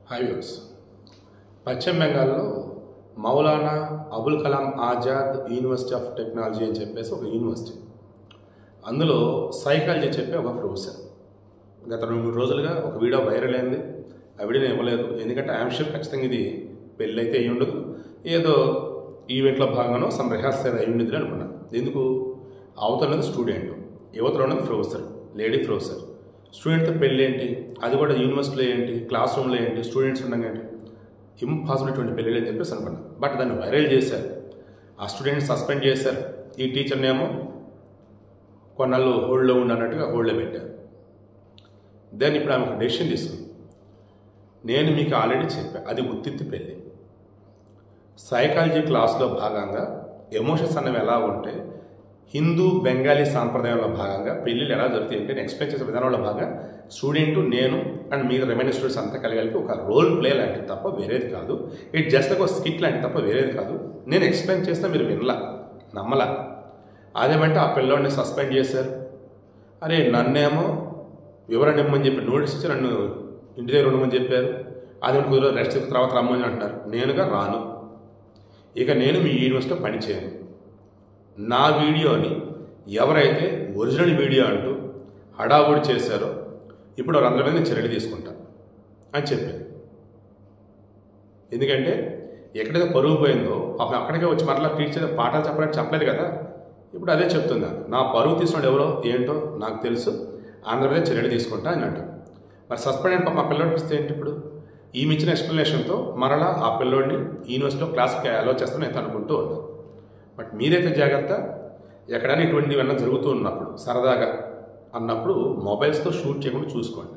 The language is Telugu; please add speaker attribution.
Speaker 1: హైవేస్ పశ్చిమ బెంగాల్లో Maulana Abul Kalam Azad university of technology అని చెప్పేసి ఒక యూనివర్సిటీ. అందులో సైకాలజీ చెప్పే ఒక ప్రొఫెసర్ గత 2-3 రోజులుగా ఒక వీడియో వైరల్ అయింది. ఆ వీడియోని ఇవ్వలేదు, ఎందుకంటే ఐఎమ్ షూర్ ఖచ్చితంగా ఇది పెళ్ళి అయితే అయ్యి ఉండదు, ఏదో ఈవెంట్లో భాగంగానో సమ్ రిహార్సల్ అయ్యి ఉండదు అనుకున్నాను. ఎందుకు అవతలన్నది స్టూడెంట్, యువతలో ఉన్నది ప్రొఫెసర్, లేడీ ప్రొఫెసర్. స్టూడెంట్తో పెళ్ళి ఏంటి, అది కూడా యూనివర్సిటీలో ఏంటి, క్లాస్ రూమ్లో ఏంటి, స్టూడెంట్స్ ఉండగా ఏంటి, ఇంపాసిబుల్ ఇటువంటి పెళ్ళి అని చెప్పేసి అనుకున్నాను. బట్ దాన్ని వైరల్ చేశారు, ఆ స్టూడెంట్ సస్పెండ్ చేశారు, ఈ టీచర్ని ఏమో కొన్నాళ్ళు హోల్డ్లో ఉండన్నట్టుగా హోల్డ్లో పెట్టారు. దెన్ ఇప్పుడు ఆమె ఒక డెసిషన్ తీసుకుంది. నేను మీకు ఆల్రెడీ చెప్పాను, అది ఉత్తిత్తి పెళ్ళి. సైకాలజీ క్లాస్లో భాగంగా ఎమోషన్స్ అనేవి ఎలా ఉంటే హిందూ బెంగాలీ సాంప్రదాయంలో భాగంగా పెళ్ళిళ్ళు ఎలా జరుగుతాయి అంటే ఎక్స్ప్లెయిన్ చేసే విధానంలో భాగంగా స్టూడెంట్, నేను అండ్ మీ రిమైనింగ్ స్టూడెంట్స్ అంతా కలిపి ఒక రోల్ ప్లే లాంటిది తప్ప వేరేది కాదు. ఇట్ జస్ట్ ఒక స్కిట్ లాంటిది తప్ప వేరేది కాదు. నేను ఎక్స్ప్లెయిన్ చేస్తే మీరు వినలా, నమ్మలా. అదేమంటే ఆ పిల్లోడిని సస్పెండ్ చేశారు. అరే నన్నేమో వివరణ ఇమ్మని చెప్పి నోటీస్ ఇచ్చి నన్ను ఇంటి దగ్గర ఉండమని చెప్పారు. అది కుదిరో రెస్ట్ తర్వాత రమ్మని అంటున్నారు. నేనుగా రాను, ఇక నేను మీ యూనివర్సిటీలో పనిచేయను. నా వీడియోని ఎవరైతే ఒరిజినల్ వీడియో అంటూ హడావుడి చేశారో ఇప్పుడు వారందరి మీద నేను చర్యలు తీసుకుంటా అని చెప్పారు. ఎందుకంటే ఎక్కడైతే పరుగు పోయిందో అక్కడికే వచ్చి మరలా టీచర్ పాఠాలు చెప్పడానికి చెప్పలేదు కదా. ఇప్పుడు అదే చెప్తుందా, నా పరుగు తీసుకున్నాడు ఎవరో ఏంటో నాకు తెలుసు, అందరి మీద చర్యలు తీసుకుంటా అని అంటారు. మరి సస్పెండ్ అయిన మా పిల్లోడికి ఇస్తే ఏంటి? ఇప్పుడు ఈమె ఇచ్చిన ఎక్స్ప్లెనేషన్తో మరలా ఆ పిల్లోడిని యూనివర్సిటీలో క్లాస్కి అలో చేస్తాను అయితే అనుకుంటూ ఉన్నాను. బట్ మీరైతే జాగ్రత్త, ఎక్కడైనా ఇటువంటివన్నీ జరుగుతూ ఉన్నప్పుడు సరదాగా అన్నప్పుడు మొబైల్స్తో షూట్ చేయకుండా చూసుకోండి.